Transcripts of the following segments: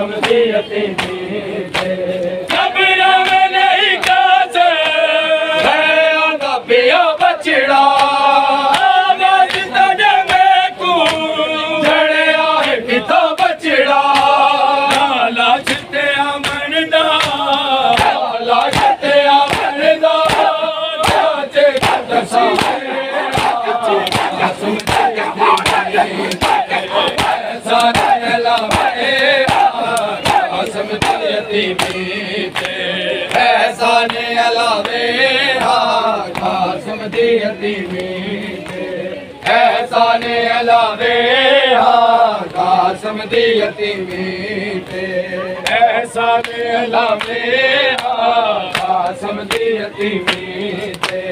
कासिम दी यतीमी ते जबरा में नहीं कासे है आंदा पिया बचड़ा आवाज तने में को झड़या है पिता बचड़ा लाला छते अमन दा लाला छते अमन दा जाचे दसा कासिम दी यतीमी कासिम दी यतीमी ते एहसाने अलावे कासिम दी यतीमी ते एहसाने अलावे कासिम दी यतीमी ते एहसाने अलावे कासिम दी यतीमी ते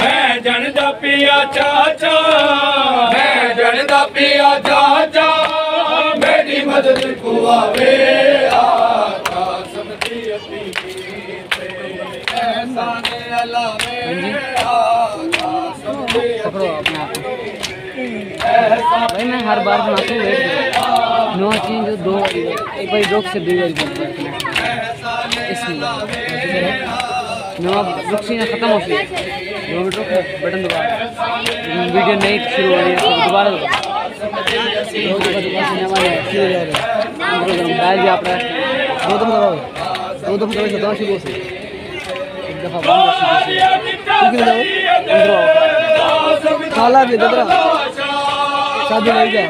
मैं जनदा पिया चाचा मैं जनदा पिया चाचा मेरी मदद को आवे कासिम दी यतीमी ते एहसाने अलावे कासिम दी यतीमी भाई मैं हर बार बनाता हूँ वेट नो चेंज दो एक बार रोक से दो बार इसमें नो रुक से खत्म हो गई 2 मिनट रुक बटन दबा वीडियो नई शुरू हो रही है दोबारा डाल दिया आपने 2 दफा दबाओ 2 दफा दबाओ खत्म शुरू हो से एक दफा बंद खाला भी दबरा शादी नहीं जाए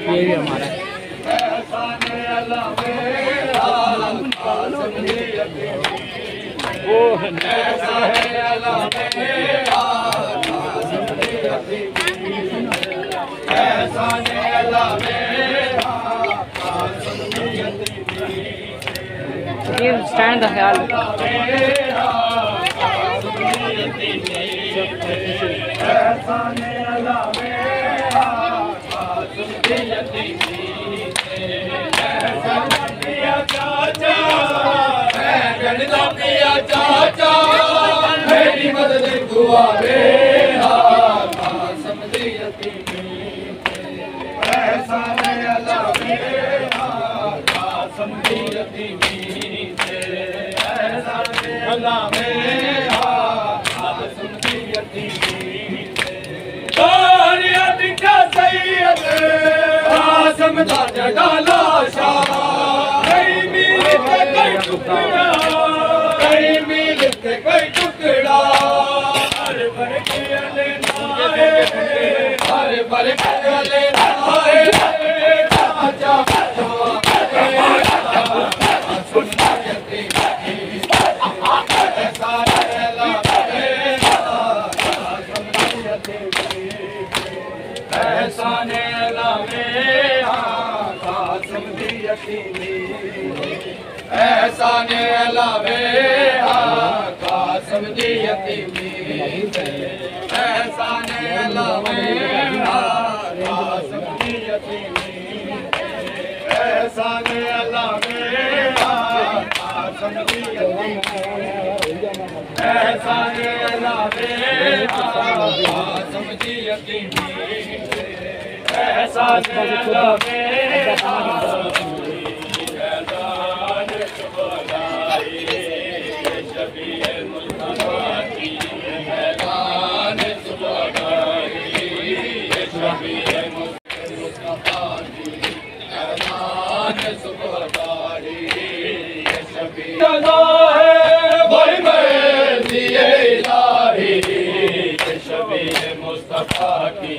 ये भी हमारा ये स्टैंड का ख्याल जनदा पिया चाचा मेरी मदद को आवे कासिम दी यतीमी एहसाने अलावे कासिम दी यतीमी एहसाने अलावे कासिम दी यतीमी तारिया दिखा सैयद कासिम दा जड़ा लाशा कई मील ते कई टुकड़ा कई मील ते कई टुकड़ा हर भर के लेना हर भर के लेना चाचा एहसाने अलावे कासिम दी यतीमी एहसाने अलावे कासिम दी यतीमी एहसाने अलावे कासिम दी यतीमी एहसाने अलावे कासिम दी यतीमी एहसाने अलावे कासिम दी यतीमी एहसाने अलावे मुस्तफा की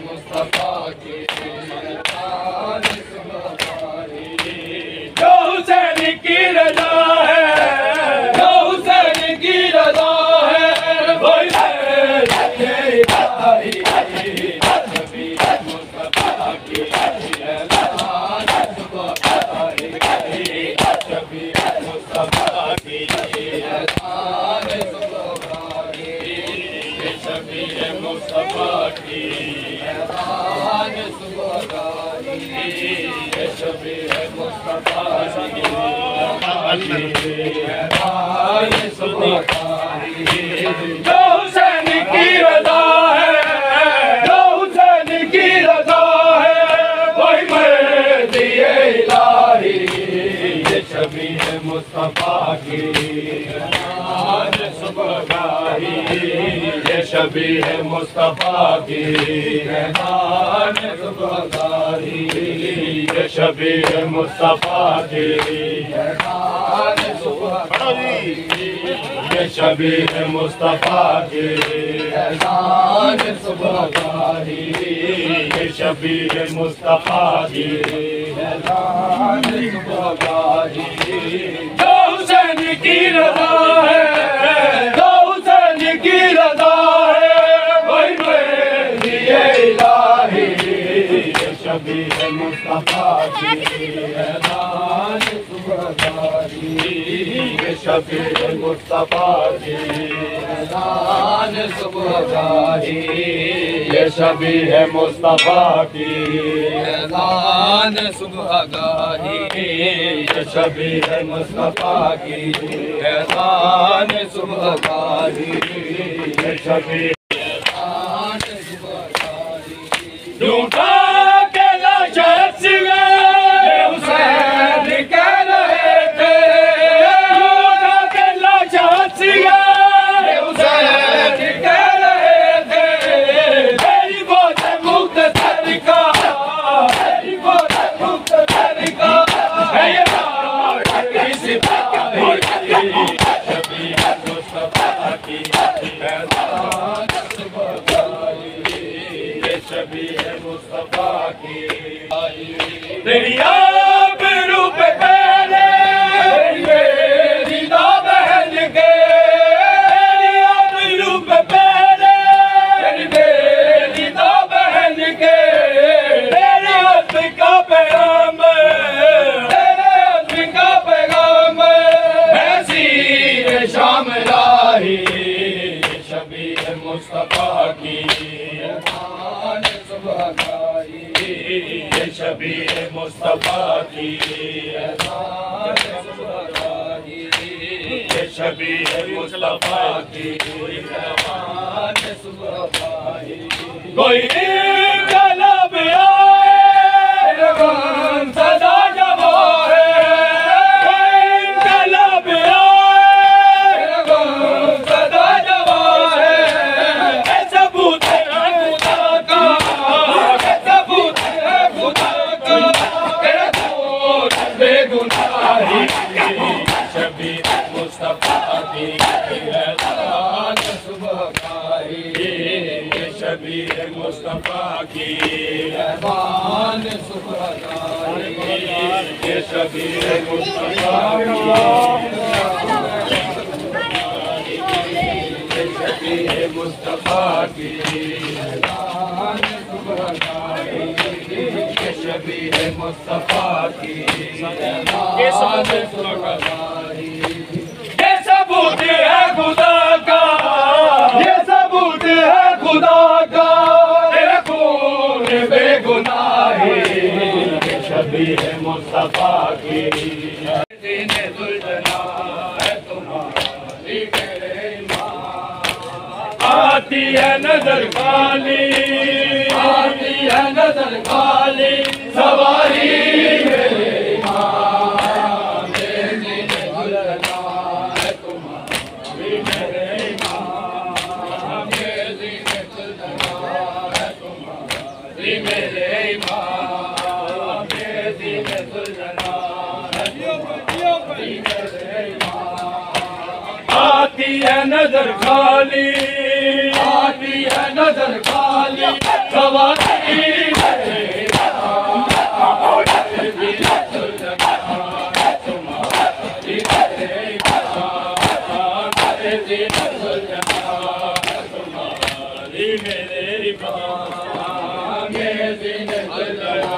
मुस्तफा की जो हुसैन की रज़ा है, जो हुसैन की रज़ा है, वही मर्ज़ी इलाही। ये शबीह मुस्तफा की सुबहगाही, ये शबीह मुस्तफा की सुबहगाही, ये शबीह मुस्तफा की ये शबीह मुस्तफा की सुबहगाही, ये शबीह मुस्तफा की सुबहगाही। जो हुसैन की रज़ा है, जो हुसैन की रज़ा है, वही मर्ज़ी इलाही। ये शबीह मुस्तफा की सुबहगाही, ये शबीह मुस्तफा की सुबहगाही, ये शबीह मुस्तफा की सुबहगाही, ये शबीह मुस्तफा की सुबहगाही, ये शबीह ढूंढा के लाशत गए हुसैन कह रहे थे, ढूंढा के लाशत गए हुसैन कह रहे थे। तेरी बहुत मुख्तसर का, तेरी बहुत मुख्तसर का है ये बात की सिपाही। शबीह मुस्तफा की शबीह मुस्तफा की तेरी आबरू पे पहले मेरी दा बहन के, तेरी आबरू पे पहले मेरी दा बहन के। तेरे हक का पैगाम, तेरे हक का पैगाम ऐसी शाम लाही। शबीह मुस्तफा की ये शबीह मुस्तफा की ये शबीह मुस्तफा की कोई गलब आए सदा जवा है, कोई गलब आए सदा जवा है। सबूत है खुदा का, सबूत है खुदा का, तेरा तो बेगुनाही। शबीह मुस्तफा की सुबहगाही, ये शबीह मुस्तफा की सुबहगाही, ये शबीह मुस्तफा की शबीह मुस्तफा की शबीह मुस्तफा की। ये सबूत है खुदा का, ये सबूत है खुदा का, तेरा खून बेगुनाही। ये शबीह मुस्तफा की सीने दुल्हना है तुम्हारी मेरे माँ। आती है नजर खाली, आती है नजर खाली, सवारी मेरे माँ। मेरी दुल्हना है तुम्हारी मेरे माँ, मेरी दुल्हना है तुम्हारी मेरे माँ, मेरी दुल्हना है तुम्हारी मेरे माँ। आती है नजर खाली, आती है नजर खाली, सवारी मेरे माँ। मेरी दुल्हना है तुम्हारी मेरे माँ, मेरी दुल्हना है तुम्हारी मेरे माँ, मेरी दुल्हना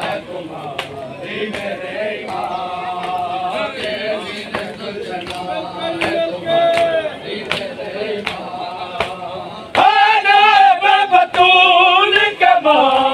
है तुम्हारी मेरे माँ, मेरी दुल्हना है तुम्हारी मेरे माँ। बतूल के माँ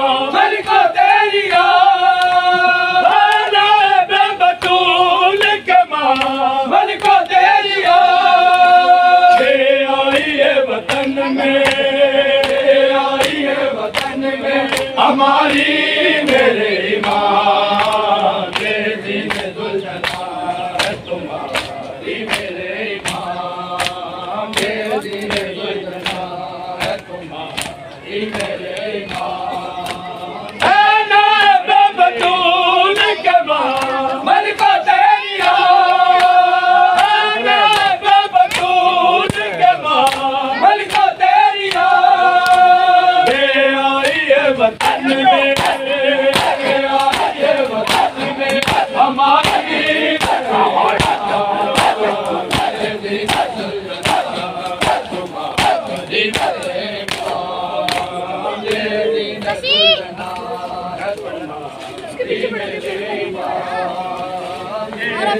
ये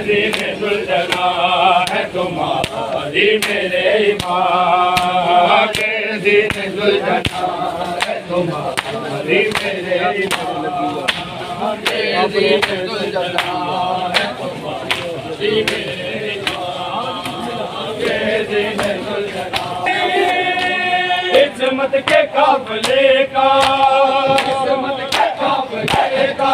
दीन सुलझना है तुम्हारी मेरे माँ के दीन सुलझना है तुम्हारी मेरे माँ के दीन सुलझना है तुम्हारी मेरे माँ के दीन सुलझना इस्मत के काफिले का इस्मत के काफिले का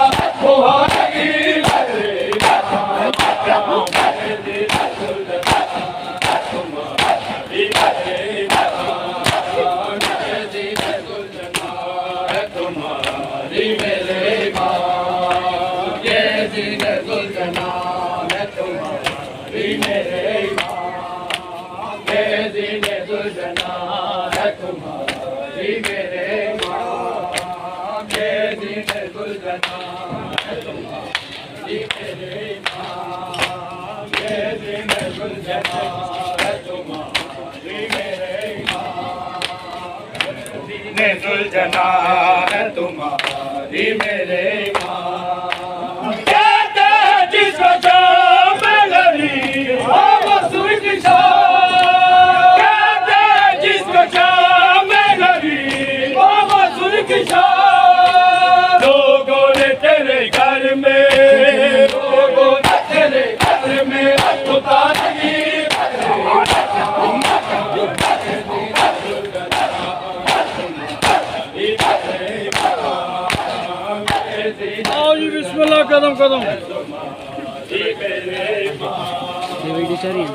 सुलझना है तुम्हारी मेरे माँ कहते जिसको शाम लड़ी मसूर की शाम कहते जिसको शाम लड़ी मसूर की शाम लोगों ने तेरे घर में लोगों ने तेरे घर में उतारी बिस्मिल्लाह कदम कदम ये वीडियो चल रही है।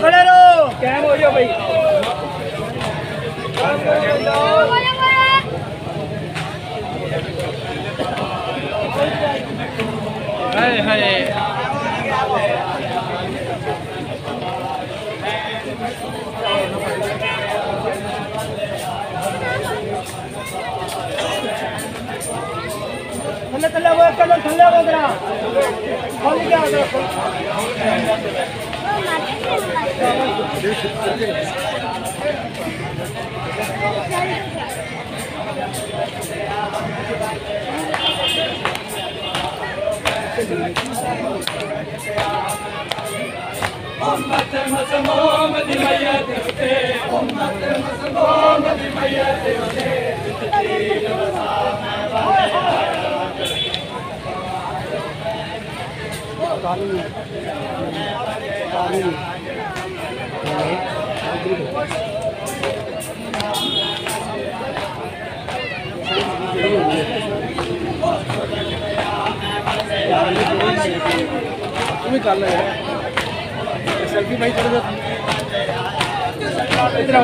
खड़े रहो क्या हो गया भाई। हाय हाय थल्ले वो जरा खोल क्या उम्मत मज़मूम दी मैयत उते उम्मत मज़मूम दी मैयत उते तुम्हें कर लो यार सेल्फी भाई कर दो इतना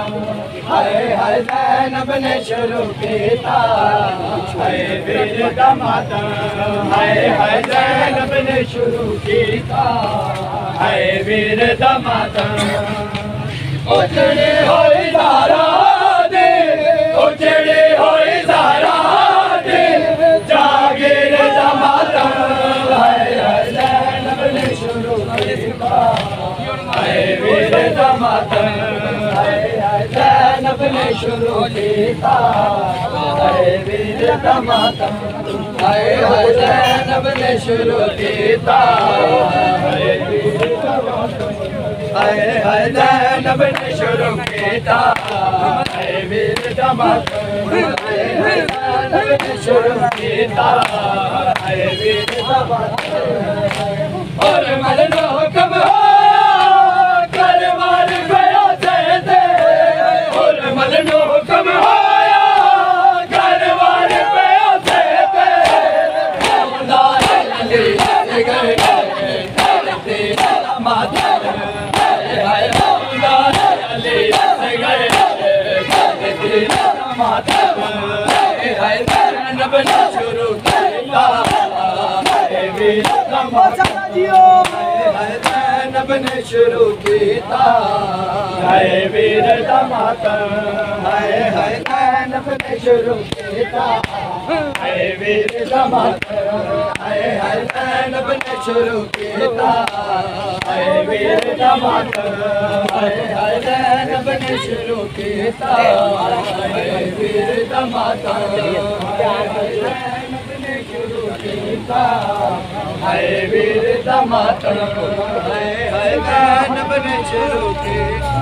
हाय हाय ज़ैनब ने शुरू किया हाय वीर दा मातम हाय हाय ज़ैनब ने शुरू किया हाय वीर दा मातम उजड़े होए ज़हरा दे उजड़े होए ज़हरा दे जागीर दा मातम हाय हाय ज़ैनब ने शुरू किया हाय वीर दा मातम हाय हाय ज़ैनब ने शुरू किया हाय वीर दा मातम हाय हाय ज़ैनब ने शुरू किया हाय वीर दा मातम हाय हाय ज़ैनब ने शुरू किया हाय वीर दा मातम हाय हाय ज़ैनब ने शुरू किया हाय वीर दा मातम और मरनो हुक्म करवार गया जैसे और मरनो हुक्म होया करवार गया जैसे शुरू किया ज़ैनब ने शुरू किया हाय वीर दा मातम हाय हाय ज़ैनब ने शुरू किया हाय वीर दा मातम हाय हाय ज़ैनब ने शुरू किया हाय वीर दा मातम हाय हाय ज़ैनब ने शुरू किया हाय वीर दा मातम हाय वीर दा मातम हाय हाय ज़ैनब ने शुरू किया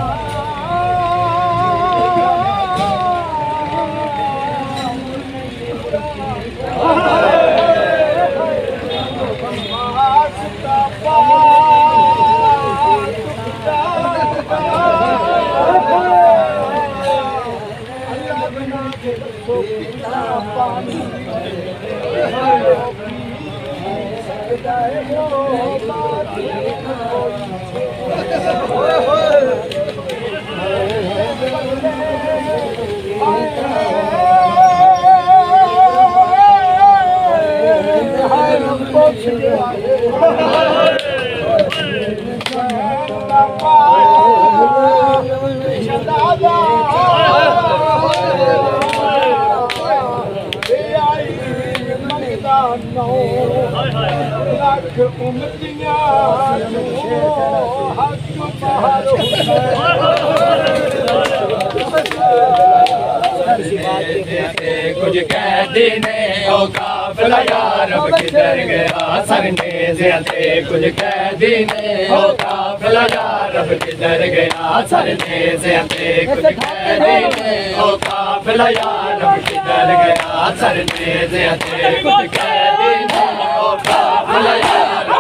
कुछ कैदी ने ओ काफिला यारब किधर गया सरने ज़्यादे कुछ कैदी ने ओ काफिला यारब किधर गया सरने ज़्यादे कुछ कैदी ने ओ काफिला यारब किधर गया सरने ज़्यादे कुछ कैदी ने ओ काफिला यारब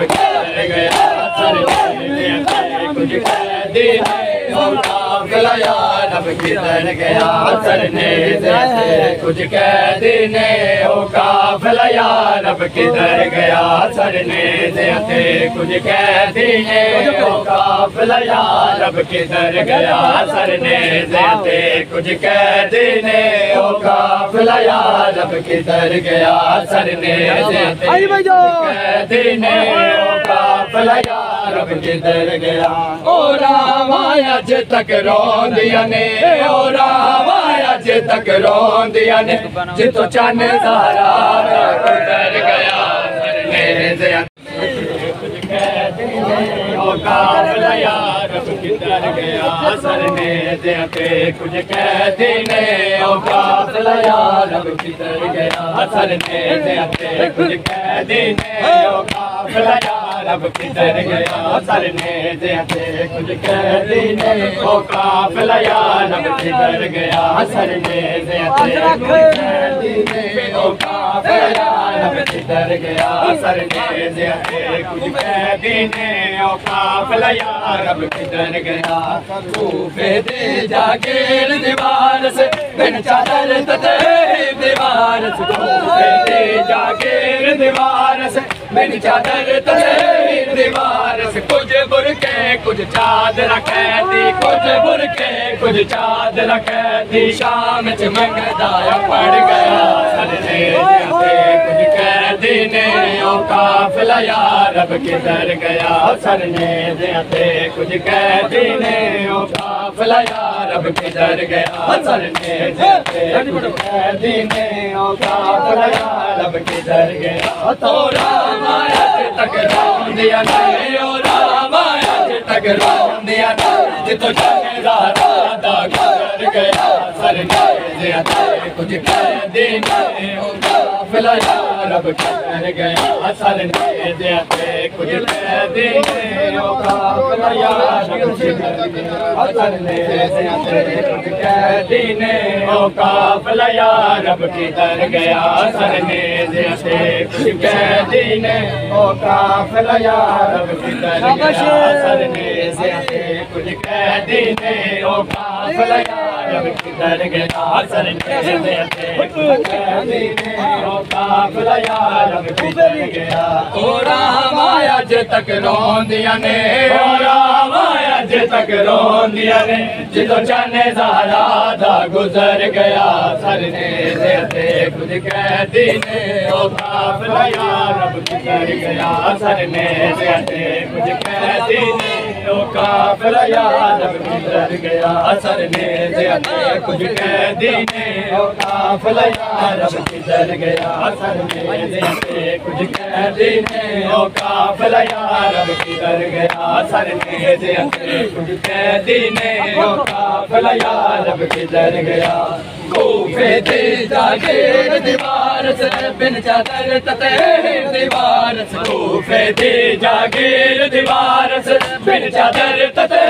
किधर गया सरने किधर गया सरने ज़्यादे कुछ कैदी ने ओ काफिला यारब किधर गया सरने ज़्यादे कुछ कैदी ने ओ काफिला यारब किधर गया सरने ज़्यादे कुछ कैदी ने ओ काफिला यारब किधर गया सरने ज़्यादे कैदी ने ओ काफिला यारब किधर गया ओ रामा अज तक रोंदियां ने ओ रामा अज तक रोंदियां ने जितो चन ज़हरा किधर गया सरने ज़्यादे कुछ कैदी ने ओ काफिला यारब किधर गया सरने ज़्यादे कुछ कैदी ने ओ काफिला यारब किधर गया सरने ज़्यादे कुछ कैदी ने ओ काफिला यारब किधर गया सरने ज़्यादे कुछ कैदी ने ओ काफिला यारब किधर गया सरने ज़्यादे कुछ कैदी ने ओ काफिला रब किधर गया सरने दे कुछ कह देने ओ काफिला यार रब किधर गया कूफे दे जागीर दीवार से बिन चादर तते दीवार से कूफे दे जागीर दीवार से बिन चादर तते दीवार से कुछ बुरके कुछ चादर कहती कुछ बुरके कुछ चादर कहती शाम च मंगदा पड़ गया सरने कुछ कह देने ओ काफिला यार रब किधर गया सरने दे कुछ कह देने ओ काफिला यार रब किधर गया सरने दे कुछ कह देने ओ काफिला यार रब किधर गया तो रामाया तक दिया नहीं ओ रामाया तक दिया जितो जाने दा गुजर गया सरने दे कुछ कह देने ओ काफिला यार रब किधर गया सरने दे कुछ कह देने ओ काफिला यार रब किधर गया सरने दे कुछ कह देने ओ काफिला यार रब किधर गया सरने दे कुछ कह देने ओ काफिला यार रब किधर गया सरने दे कुछ कह देने ओ काफिला यार रब किधर गया सरने दे कुछ कह देने ओ काफिला यार रब किधर गया ओ रामाया जे तक रोंदिया ने ओ रामाया जे तक रोंदिया ने जितो जाने ज़हरा दा गुजर गया सरने दे कुछ कह देने ओ काफिला यार रब किधर गया सरने दे कुछ कह देने ओ काफिला यार रब किधर गया सरने दे कुछ कह देने ओ काफिला यार रब किधर गया सरने दे कुछ कह देने ओ काफिला यार रब किधर गया सरने दे कुछ कह देने ओ काफिला यार रब किधर गया कूफे दे जागीर दीवार से बिन चादर तते दीवार से कूफे दे जागीर दीवार से बिन चादर तते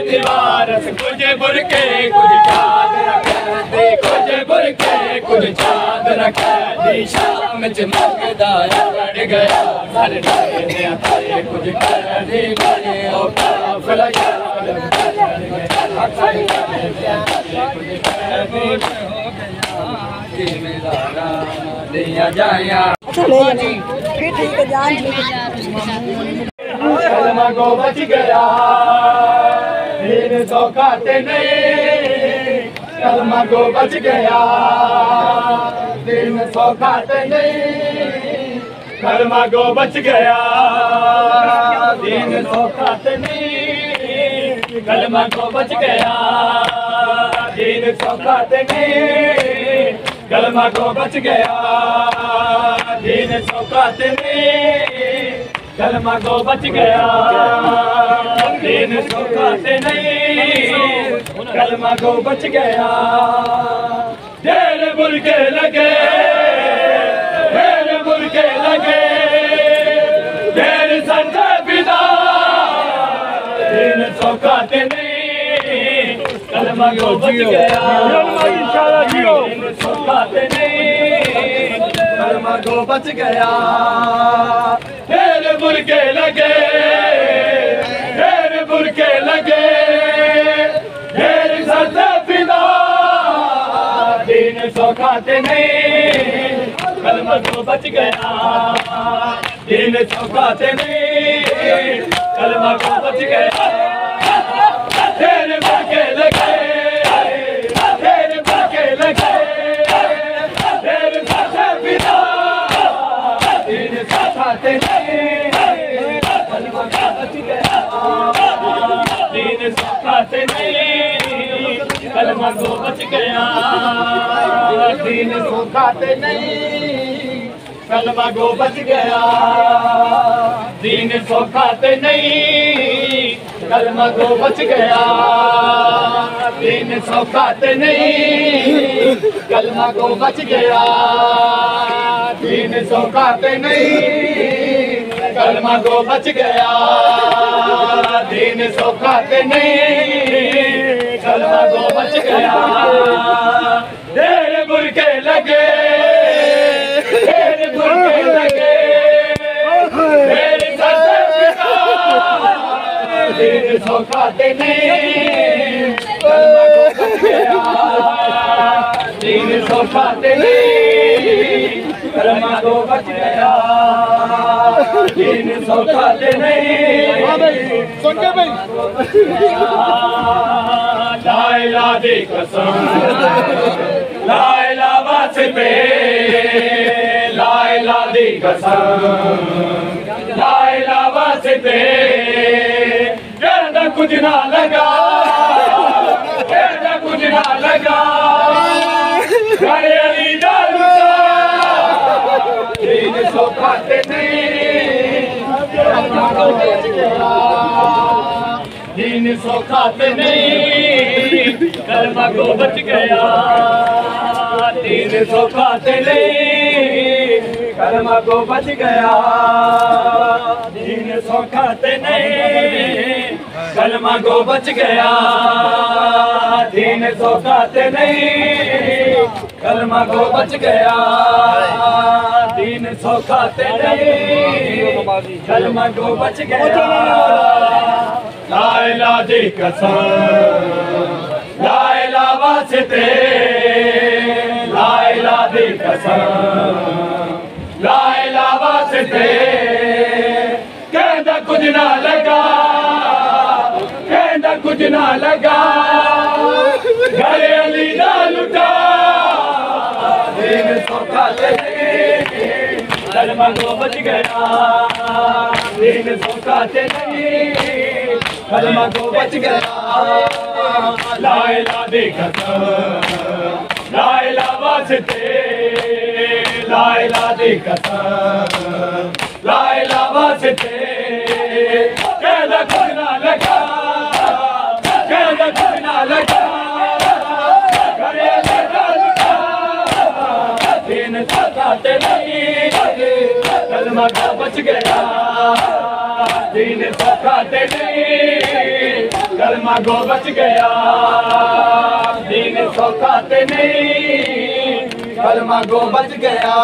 दीवार से कुछ बुरके कुछ चादर कहती कुछ बुरके कुछ चादर कहती शाम च मंगदा पड़ गया सरने दे कुछ कह देने ओ काफिला यार रब किधर गया सरने दे कुछ कह देने दिया जाया ठीक है जान कलमा को बच गया इन तो खाते नहीं कलमा को बच गया दिन सौ खाते नहीं कलमा को बच गया दिन सौ खाते नहीं कलमा को बच गया दिन सौ खाते नहीं कलमा को बच गया दिन सौ खाते नहीं कलमा को बच गया दिन सौ खाते नहीं कलमा को बच गया ढेर बुरके लगे ढेर बुरके लगे ढेर संजय पिता दिन सौ खाते नहीं कलमा को बच गया दिन सौ खाते नहीं कलमा को बच गया ढेर बुरके लगे ढेर बुरके लगे ढेर सजा पिता दिन सौ खाते नहीं कलमा को बच गया दिन सौ खाते नहीं कलमा को बच गया ढेर बुरके लगे ढेर बुरके लगे ढेर सजा पिता दिन सौ खाते नहीं कलमा को बच गया दिन सौ खाते नहीं कलमा को बच गया दिन सौ खाते नहीं कलमा को बच गया दिन सौ खाते नहीं कलमा को बच गया दिन सौ खाते नहीं कलमा को बच गया दिन सौ खाते नहीं कलमा को बच गया दिन सौ खाते नहीं कलमा को बच गया ढेर बुरके लगे ढेर बुरके सौखा ते नहीं कलमा को बच गया दीन सौखा ते नहीं कलमा को बच गया दीन सौखा ते नहीं सुनते भाई ला इलाहा दी कसम ला इलाहा वास्ते ला इलाहा दी कसम ला इलाहा वास्ते कहना कुछ ना लगा कहना कुछ ना लगा घर अली दा लुटा दीन सौखा ते नहीं दीन सौखा ते नहीं कलमा को बच गया दीन सौखा ते नहीं कलमा को बच गया दीन सौखा ते नहीं कलमा को बच गया दीन सौखा ते नहीं कलमा को बच गया दीन सौखा ते नहीं कलमा को बच गया ला इलाहा दी कसम ला इलाहा वास्ते ला इलाहा दी कसम ला इलाहा वास्ते कहना कुछ ना लगा कहना कुछ ना लगा घर अली दा लुटा दीन सौखा ते कलमा को बच गया दीन सौखा ते नहीं कलमा को बच गया ला इलाहा दी कसम ला इलाहा वास्ते ला इलाहा दी कसम ला इलाहा वास्ते कहना कुछ ना लगा कहना कुछ ना लगा करे दीन सौखा ते नहीं कलमा को बच गया दीन सौखा ते नहीं कलमा को बच गया दीन सौखा ते नहीं कलमा को बच गया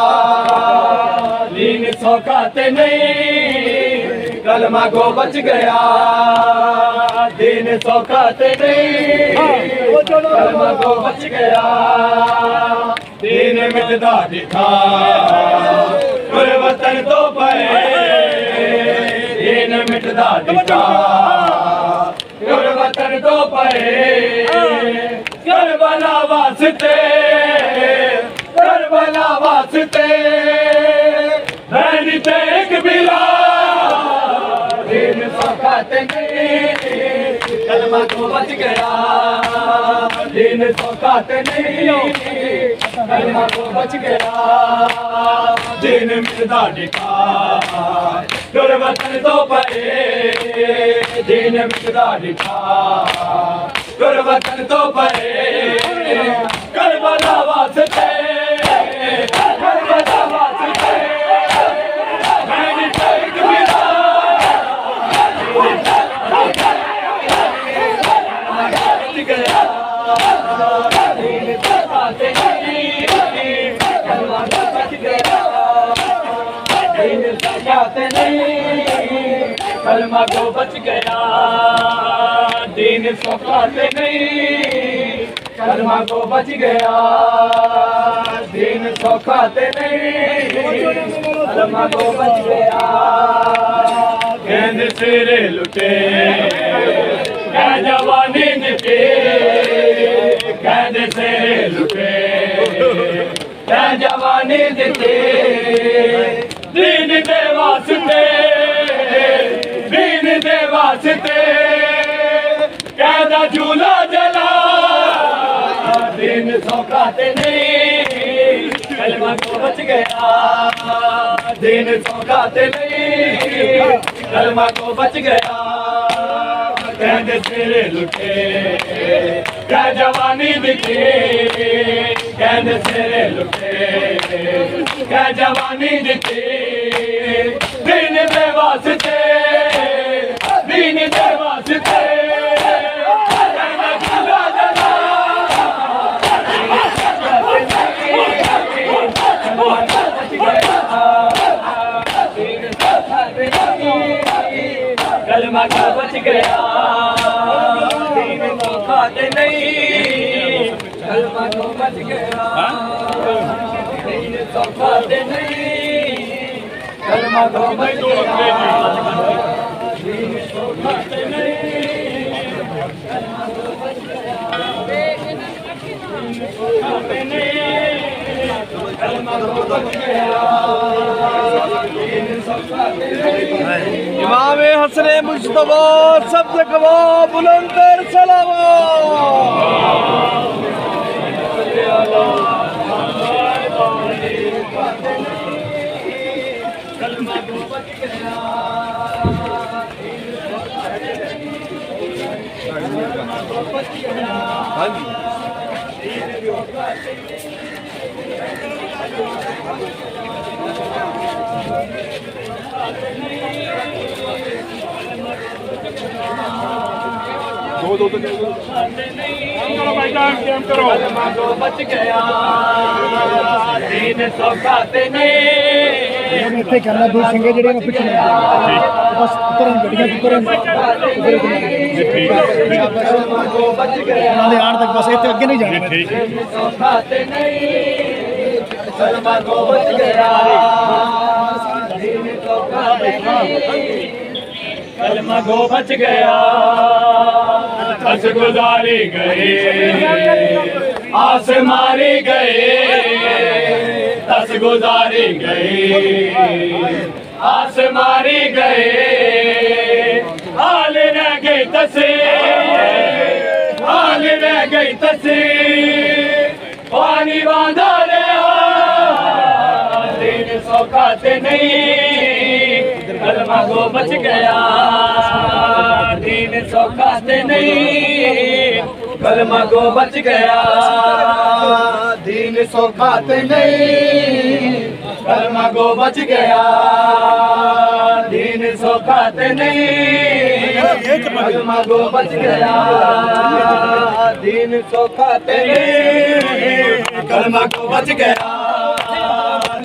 दीन सौखा ते नहीं कलमा को बच गया दीन सौखा ते नहीं कलमा को बच गया दीन मिटदा दिखा वतन तो पे दीन मिटदा दिखा वतन तो पे करबला वास्ते करबला वास्ते भैनी ते एक बिला दीन सौखा ते नहीं कलमा को बच गया दीन सौखा ते नहीं कलमा को बच गया दीन मिटदा दिखा वतन तो पे दीन मिटदा दिखा वतन तो पे करबला वास्ते करबला वास्ते भैनी ते एक बिला कलमा को बच गया दीन सौखा ते नहीं कलमा को बच गया दीन सौखा ते नहीं कलमा को बच गया कहने सिरे लुटे क्या जवानी निके कहने सिरे लुटे क्या जवानी दिते दीन दे वास्ते दीन दे वास्ते कहदा झूला जला दीन सौखा ते नहीं कलमा को बच गया दीन सौखा ते नहीं कलमा को बच गया कहते तेरे लुटे क्या जवानी दिखे कहते तेरे लुटे क्या जवानी दिखे दीन दे वास्ते दीन दे वास्ते कलमा का बच गया। सौखा ते नहीं कलमा गो बच गया दीन सौखा ते नहीं कलमा गो बच गया दीन सौखा ते नहीं कलमा गो बच गया दीन सौखा ते नहीं। इमाम हसन मुस्तफा सबसे गवा बुलंदर कलमा गो बच गया कलमा गो बच गया दो करो कलमा गो बच गया दीन सौखा ते नहीं इतने करना दो संगे जड़े में पिछले बस तुरंत बढ़िया तुरंत कलमा गो बच गया नाले आड़ तक बस इतने आगे नहीं जाना दीन सौखा ते नहीं कलमा गो बच गया दीन सौखा ते नहीं कलमा गो बच गया बस गुजारी गए आस मारी गए दस गुजारी गए आस मारी गए हाल रह गई तसे हाल रह गई तसे पानी बांधा रहा दीन सौखा ते नहीं कलमा गो बच गया दीन सौखा ते नहीं कलमा गो बच गया दीन सौखा ते नहीं कलमा गो बच गया दीन सौखा ते नहीं कलमा गो बच गया दीन सौखा ते नहीं कलमा गो बच गया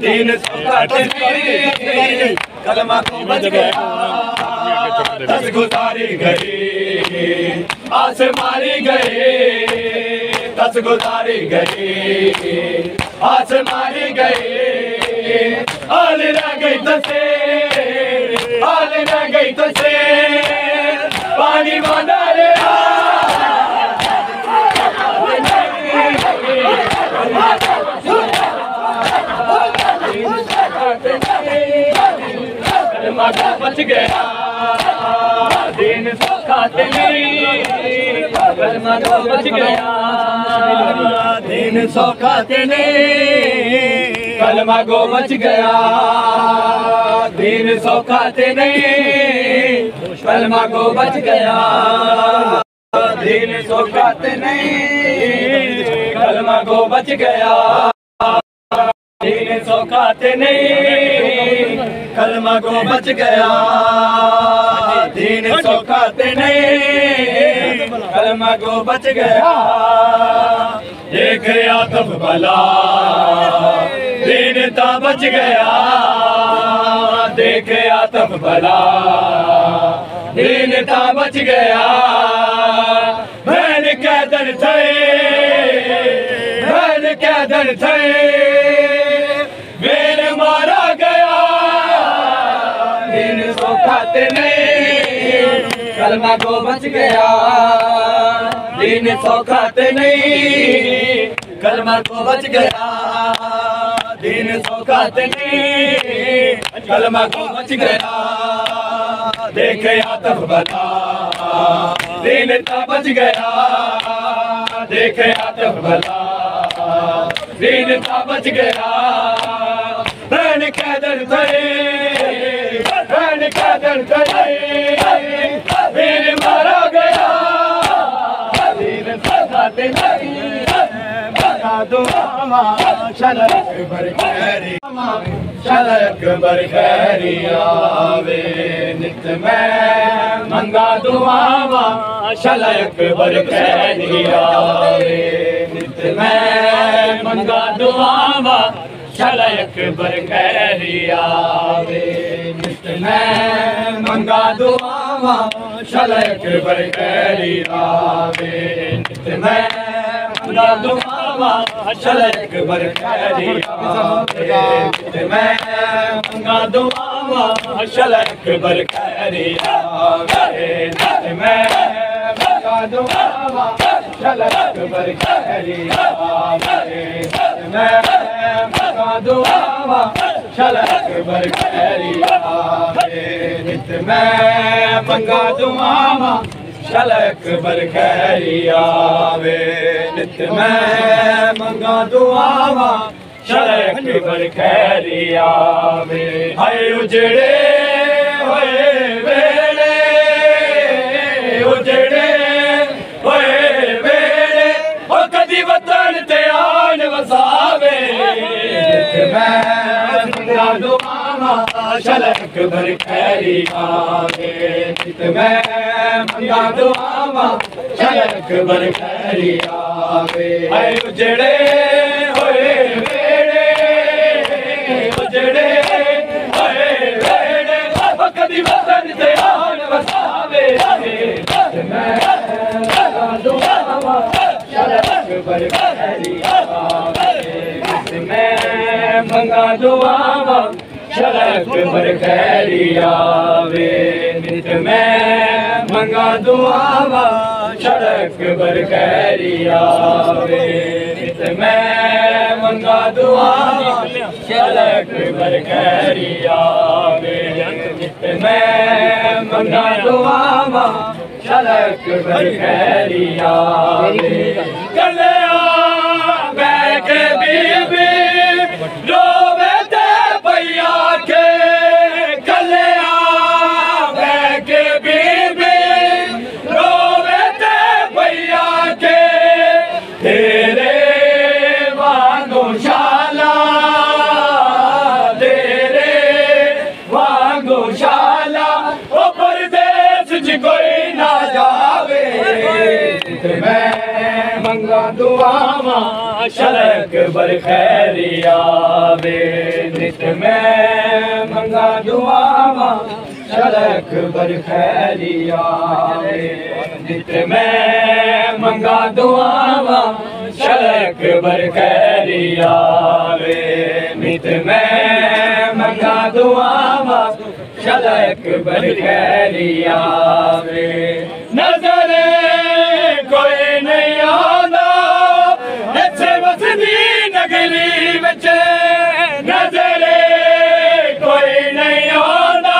दीन सौखा ते नहीं कलमा को बच गया दस गुजारी गए आस मारी गए दस गुजारी गए आस मारी गए हाल रह गई तसे हाल रह गई तसे पानी बांधा रहा कलमा गो बच गया दीन सौखा ते नहीं कलमा गो बच गया दीन सौखा ते नहीं कलमा गो बच गया दीन सौखा ते नहीं कलमा गो बच गया दीन सौखा ते नहीं कलमा गो बच गया दीन सौखा ते नहीं कलमा गो बच गया दीन सौखा ते नहीं कलमा गो बच गया देख आतफ भला दीन ता बच गया देख आतफ भला दीन ता बच गया बहन कैदन थे बहन कैदन थे वीर मारा गया दीन सौखा ते नहीं कलमा गो बच गया दीन सौखा ते नहीं कलमा गो बच गया दीन सौखा ते नहीं कलमा गो बच गया देख आतफ भला दीन ता बच गया देख आतफ भला दीन ता बच गया बहन कैदर थे बहन कैदर थे वीर मारा गया दीन सौखा ते नहीं शलक बर खैरी शलक बर खैरी आवे नित मैं मंगा दुआवा शलक बर खैरी आवे नित मैं मंगा दुआवा शलक बर खैरी आवे नित मैं मंगा दुआवा शलक बर खैरी आवे नित मैं मंगा दुआवा दुआवा शलक बर खैरिया मैं मंगा दुआवा शलक बर खैरिया मैं मंगा दुआवा शलक बर खैरिया मैं मंगा दुआवा शलक बर खैरिया नित मैं मंगा दुआवा शलक बर खैरिया वे नित मैं मंगा दुआवा शलक बर खैरिया वे हाय उजड़े होए वेड़े उजड़े होए वेड़े ओ कदी वतन ते आन वसावे नित मैं मंगा दुआवा शलक बर खैरिया वे नित मैं मंगा दुआवा शलक बर खैरिया वे हाय उजड़े होए वेड़े उजड़े होए वेड़े कदी वतन ते आन वसावे मैं मंगा दुआवा शलक बर खैरिया मैं मंगा दुआवा शलक बर खैरिया वे नित मैं मंगा दुआवा शलक बर खैरिया वे नित मैं मंगा दुआवा शलक बर खैरिया वे नित मैं मंगा दुआवा शलक बर खैरिया वे कलिया बैके बीबी रोवे ते भैया के कलिया बैके बीबी रोवे ते भैया के तेरे वांगू शाला तेरे वांगू शाला ओ परदेस च कोई ना जावे मैं मंगा दुआवा शलक बर खैरिया वे नित मैं मंगा दुआवा शलक बर खैरिया वे नित मैं मंगा दुआवा शलक बर खैरिया वे नित मैं मंगा दुआवा शलक बर खैरिया वे नजर कोई नहीं आंदा इत्थे वसदी नगरी विच नजर कोई नहीं आंदा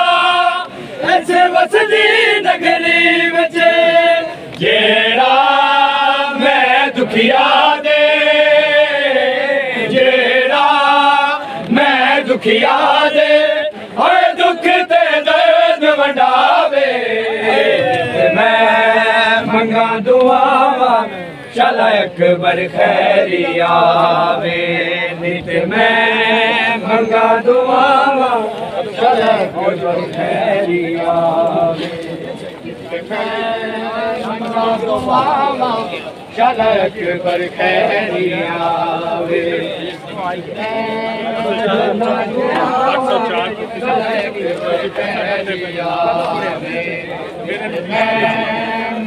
इत्थे वसदी नगरी विच जेड़ा मैं दुखिया दे जेड़ा मैं दुखिया दे होए दुख ते दर्द वंडावे मैं मंगा दुआवा शलक बर खैरिया वे नित मैं मंगा दुआवा शलक बर खैरिया वे मंगा दुआवा शलक बर खैरिया वे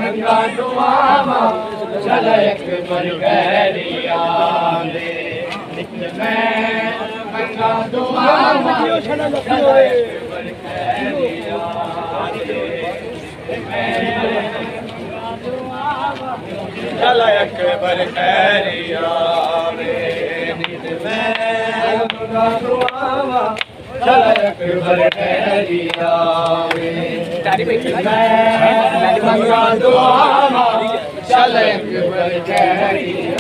मंगा दुआवा शलक बर खैरिया वे नित मैं मंगा दुआवा शलक बर खैरिया शलक बर खैरिया वे नित मैं मंगा दुआवा शलक बर खैरिया वे मैं मंगा दुआवा शलक बर खैरिया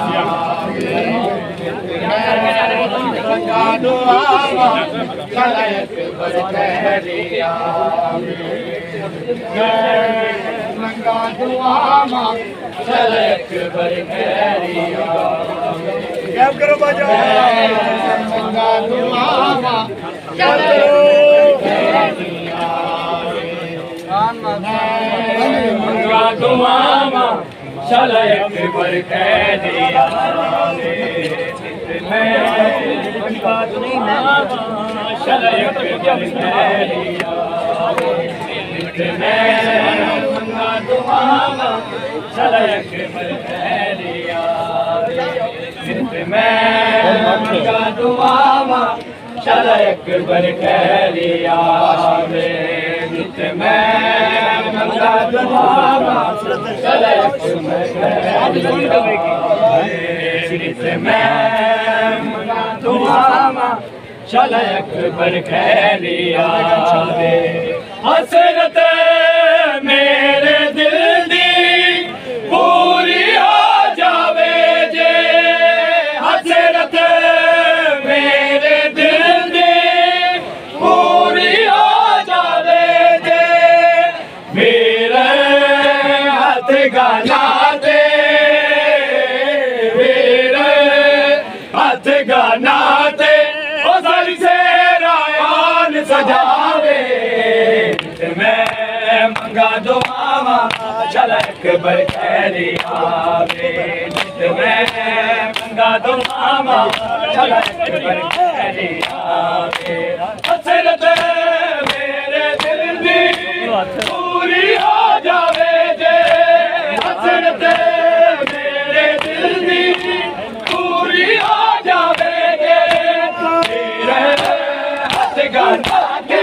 वे मंगा दुआवा शलक बर खैरिया मंगा दुआवा शलक बर खैरिया क्या करो बजा मंगा दुआवा शलक खैरिया मंगा दुआवा शलक बर खैरिया मैं मंगा दुआवा शलक बर खैरिया मैं मंगा दुआवा शलक बर खैरिया मैं मंगा दुआवा चल अकबर खैरिया वे नित मैं मंगा दुआवा चल अकबर खैरिया वे नित मैं मंगा दुआवा चल अकबर खैरिया वे हसरत मेरे दिल दी पूरी हो जावे जे हसरत मेरे दिल दी पूरी हो जावे जे मेरे हाथ गाना दे मेरे हाथ गाना दे ओ सारी से रायान सजावे मैं मंगा दुआवा चल अकबर खैरिया वे मैं मंगा दुआवा चल अकबर खैरिया वे हसरत मेरे दिल दी पूरी हो जावे जे हसरत मेरे दिल दी पूरी हो जावे जे मेरे हाथ गाना के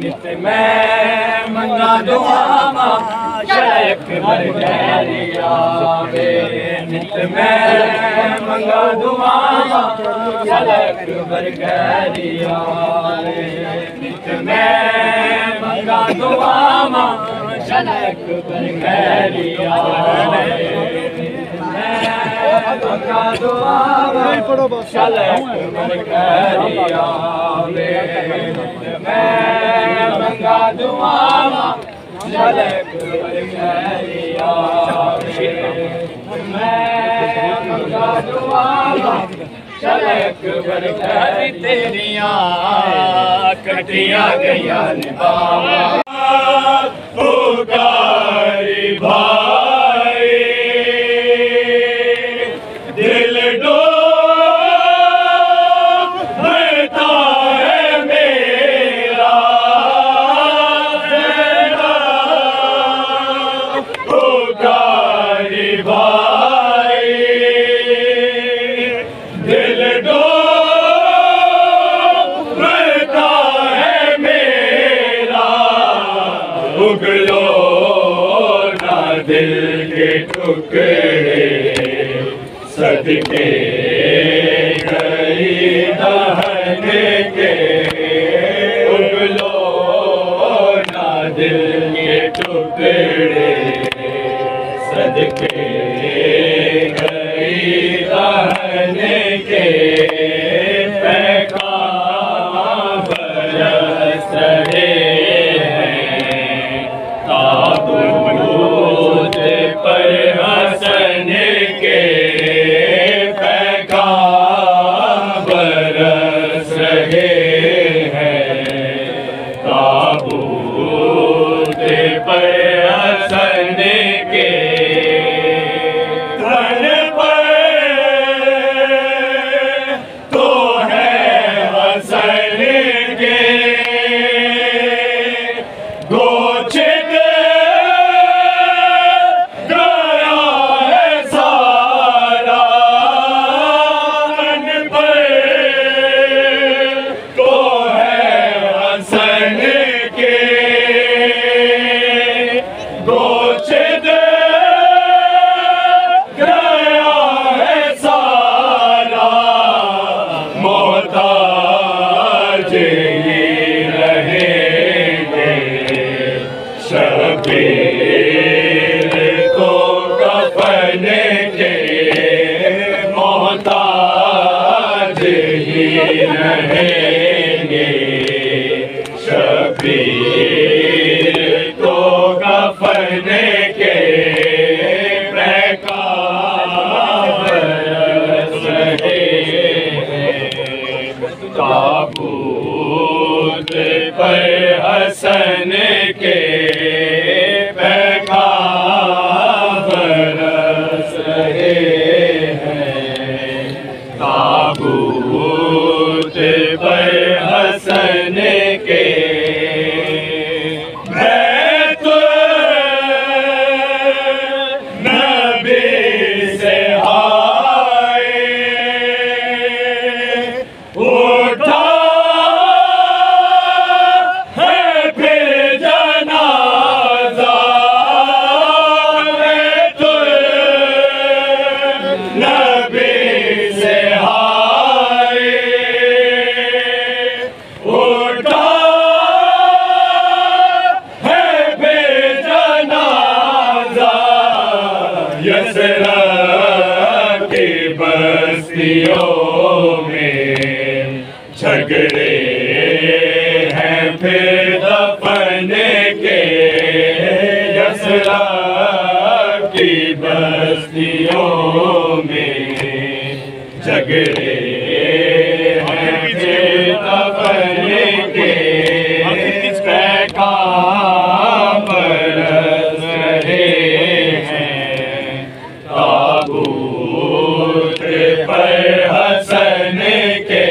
नित मैं मंगा दुआवा चल अकबर खैरिया वे नित मैं मंगा दुआवा चल अकबर खैरिया वे नित मैं मंगा दुआवा चल अकबर खैरिया मंगा दुआवा चल अकबर खैरिया वे मैं मंगा दुआवा चल अकबर खैरिया मैं मंगा दुआवा चल अकबर खैरिया तेरियां कटियां गईयां ने बाबा पुकारी भाई दिल डोलता है मेरा पुकारी भाई दिल डोलता है मेरा उगलो ना दिल के टुकड़े सदके गई दहन के उगलो ना दिल के टुकड़े सदके गई दहन के पैगाम बरस रहे हैं ताबूत पर हसन के पैगाम बरस रहे हैं ताबूत पर हसन के धन पर तो है हसन के गोचित गया है सारा धन पर तो है हसन के गोचित गया है सारा मोहताज ही रहेंगे शबीर को कफन के मोहताज ही रहेंगे शबीर को कफन के पैगाम बरस रहे हैं ताबूत पर हसन के पैगाम रहे हैं। ताबूत पर हसन के झगड़े हैं फिर दफन के। यसरा की बस्तियों में झगड़े हैं फिर दफन के। पैगाम बरस रहे हैं। ताबूत पर हसन के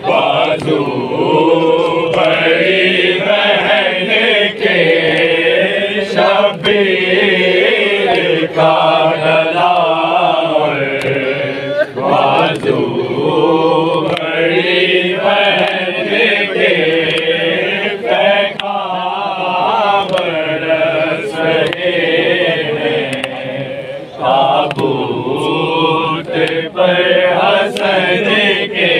बाजू बड़ी बहन के शबीर का गला। बाजू बड़ी बहन के पैगाम बरस रहे हैं। ताबूत पर हसन के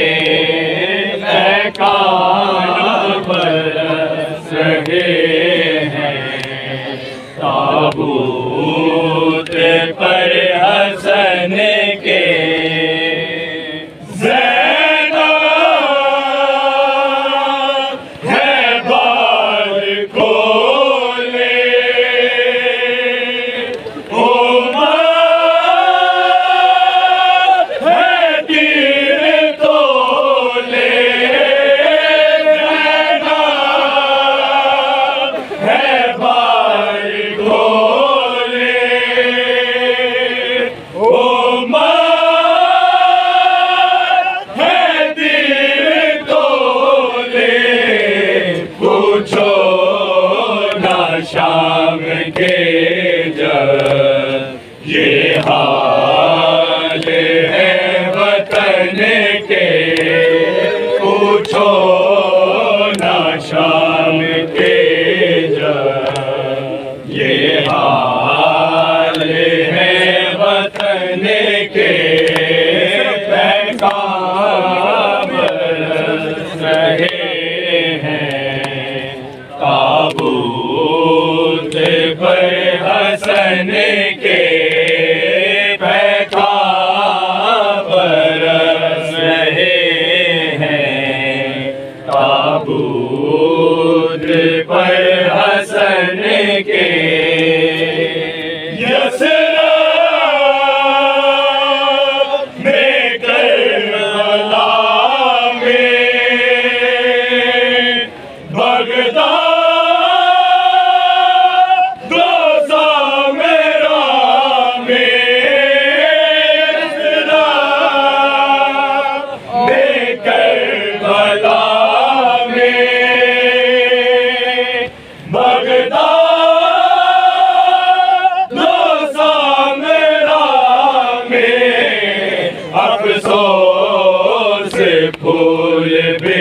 पैगाम बरस रहे हैं। ताबूत पर हसन के शाम के जब ये हाल है वतन के। पूछो ना शाम के जब ये हाल है वतन के। पैगाम बरस रहे हैं। ताबूत पर हसन के पैगाम बरस रहे हैं। ताबूत पर हसन के यसरा में करबला में बगदाद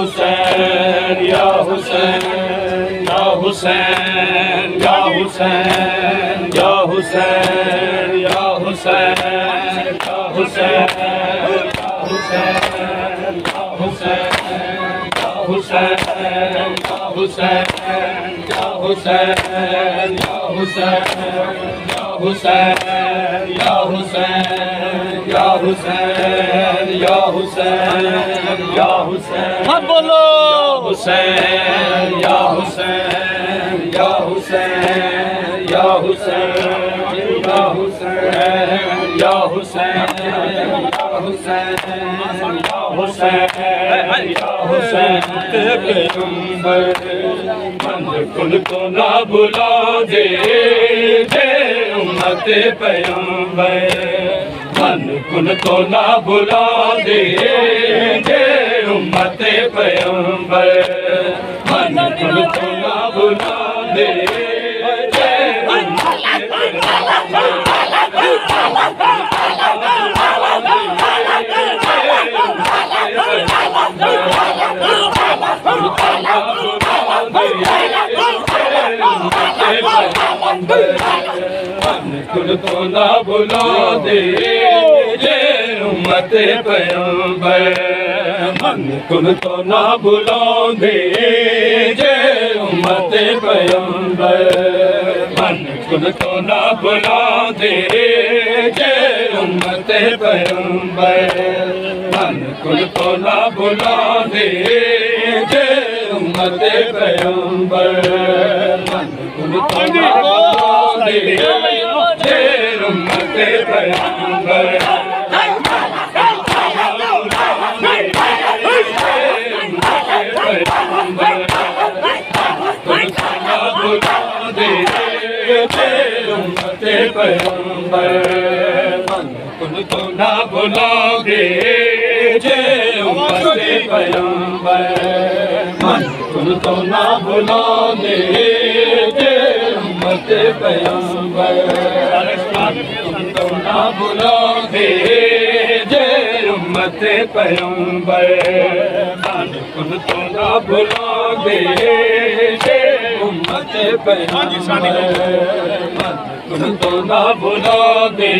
हुसैन या हुसैन या हुसैन या हुसैन या हुसैन या हुसैन या हुसैन या हुसैन या हुसैन या हुसैन या हुसैन या हुसैन या हुसैन या हुसैन या हुसैन या हुसैन या हुसैन हम बोलो हुसैन या हुसैन या हुसैन या हुसैन या हुसैन या हुसैन या हुसैन या हुसैन या हुसैन पैगंबर मन कुल को ना बुला दे उम्मत पैगंबर मन कुल को ना बुला दे उम्मत पैगंबर मन कुल को ना बुला दे कुल तो ना बुला दे उम्मत पैगंबर मन कुल तो ना बुला दे उम्मत पैगंबर मन कुल तो ना बुला दे उम्मत पैगंबर मन कुल तो ना बुला दे उम्मत पैगंबर मन कुल तो ना बुला दे उम्मत पैगंबर कुल तो ना बुलाओगे उम्मत पैगंबर मन कुल तो ना बुलाओगे उम्मत पैगंबर कुल तो ना बुलाओगे उम्मत पैगंबर कुल तो ना बुलाओगे उम्मत पैगंबर कुल तो ना बुलाओगे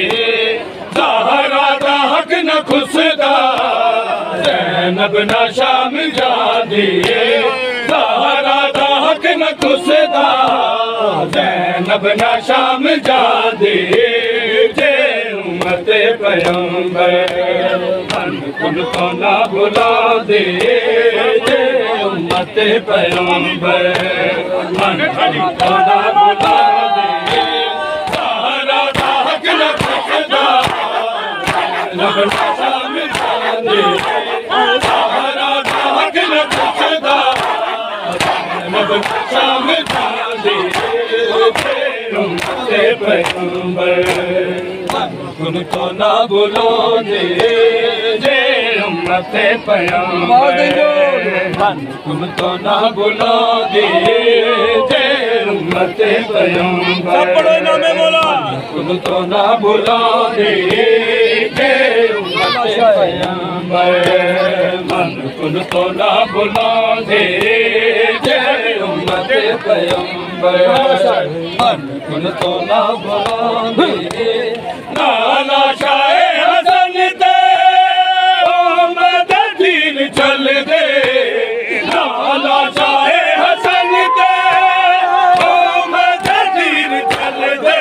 ज़हरा दा हक न खुसदा ज़ैनब ना शाम जा दिए ज़हरा दा हक न खुसदा ज़ैनब ना शाम जा दिए उम्मत पैगंबर मन कुल तो ना बुला दे उम्मत पैगंबर मन कुल तो ना बुला दे ज़हरा दा हक न खुसदा ज़ैनब ना शाम जा दे ज़हरा दा हक न खुसदा ज़ैनब ना शाम जा दे उम्मत पैगंबर कुल तो ना बुला दे उम्मत पैगंबर मन कुल तो ना बुला दे उम्मत पैगंबर कुल तो ना बुला दे उम्मत पैगंबर मन कुल तो ना बुला दे उम्मत पैगंबर मन कुल तो ना बुला दे नाना शाहे हसन दे ओ मददीन चल दे नाना शाहे हसन दे ओ मददीन चल दे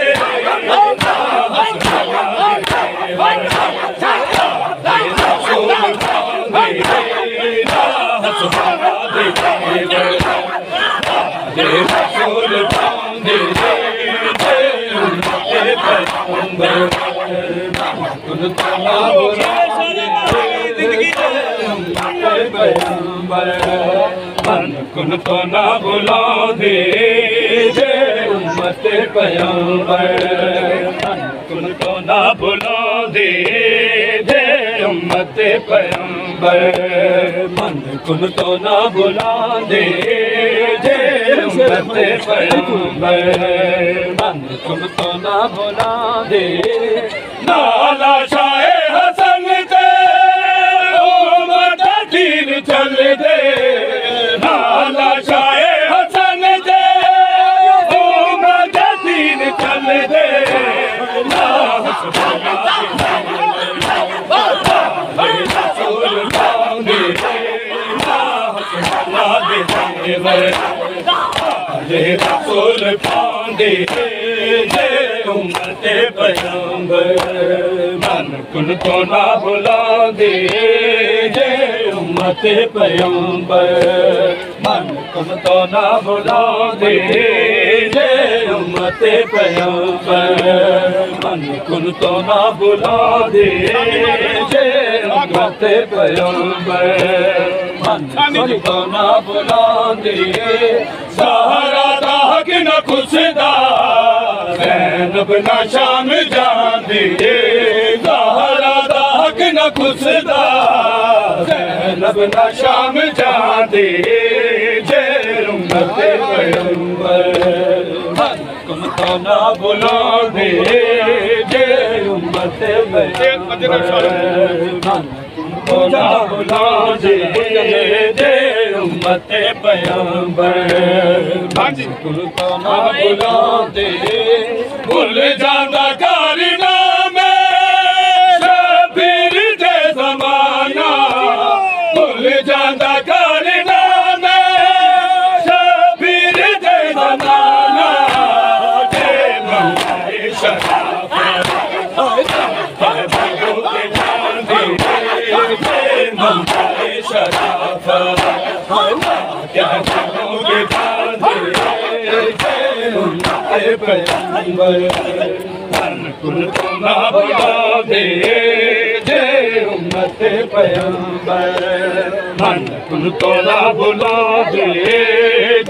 कुल तो ना बुला दे उम्मत पैगंबर कुल तो ना बुला दे उम्मत पैगंबर मन कुल तो ना बुला दे उम्मत पैगंबर मन कुल तो ना बुला दे नाला शाहे हसन दे ओ मददीन चल दे ना दे देवर जे रसूल पांदे जे उम्मत पैगंबर मन कुन तो ना बुलांदे जे उम्मत पैगंबर मन कुन तो ना बुलांदे जे उम्मत पैगंबर मन कुन तो ना बुलांदे जे उम्मत पैगंबर मन कुन तो ना बुलांदे सहारा दा हक न खुसदा ज़ैनब ना शाम जांदे सहारा दा हक न खुसदा ज़ैनब ना शाम जांदे जे उम्मत पैगंबर मन कुन तो ना बुलांदे जे उम्मत पैगंबर मन तो ना बुलांदे जे उम्मत पैगंबर मन कुन तो ना बुलांदे भुल जांदा कारनामे शबीर दे ज़माना भुल जांदा कारनामे शबीर दे ज़माना जे मंगाए शराफत मंगाए शराफत क्या करोगे पैगंबर मन कुन तो ना बुलांदे जे उम्मत पैगंबर मन कुन तो ना बुलांदे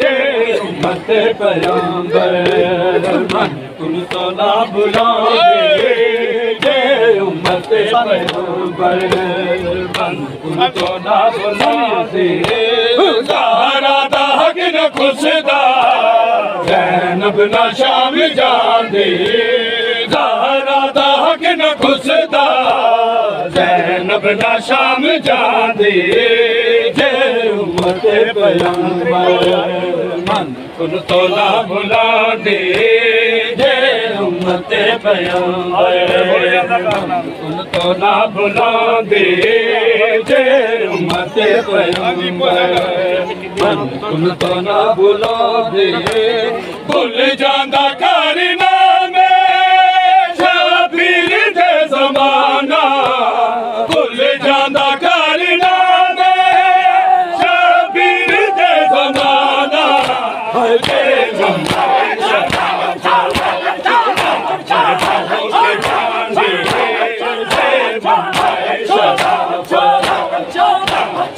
जे उम्मत पैगंबर मन कुन तो ना बुलांदे जे उम्मत पैगंबर मन कुन तो ना बुलांदे सहारा दा हक न खुसदा ज़ैनब ना शाम जांदे ज़हरा दा हक न खुसदा ज़ैनब ना शाम जांदे जे उम्मत पैगंबर मन कुन तो ना बुलांदे जे उम्मत पैगंबर कुन तो ना बुलांदे जे उम्मत पैगंबर मन कुन तो ना बुलांदे भुल जांदा कारनामे शबीर दे ज़माना भुल जांदा कारनामे शबीर दे ज़माना जे मंगाए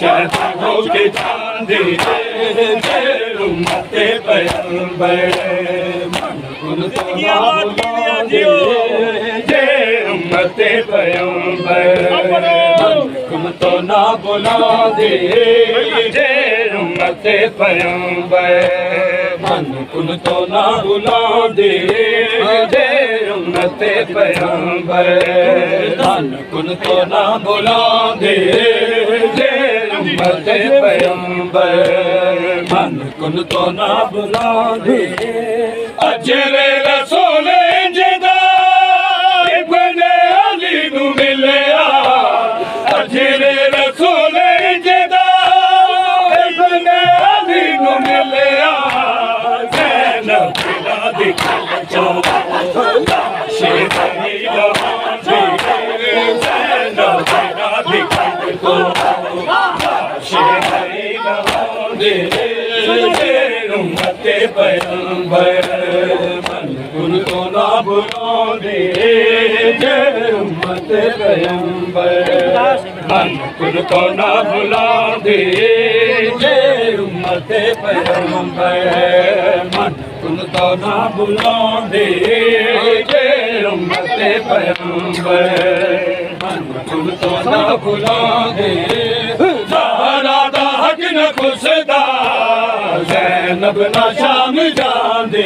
शराफत के चांदे जे उम्मत पैगंबर मन कुन तो ना बुलांदे जे उम्मत पैगंबर मन कुन तो ना बुलांदे जे उम्मत पैगंबर मन कुन तो ना बुलांदे जे उम्मत पैगंबर मन कुन तो ना बुलांदे जे उम्मत पैगंबर मन कुन तो ना बुलांदे अजरे रसूल जिदा इब्ने अली नू मिलिया अजरे रसूल जिदा इब्ने अली नू मिलिया ज़ैनब दा दिखा शेरी लहांदे ज़ैनब दा दिखा शेरी लहांदे जे उम्मत पैगंबर मन कुन तो ना बुलांदे जे उम्मत पैगंबर मन कुन तो ना बुलांदे जे उम्मत पैगंबर मन कुन तो ना बुलांदे जे उम्मत पैगंबर मन कुन तो ना बुलांदे ज़हरा दा हक न खुसदा ज़ैनब ना शाम जांदे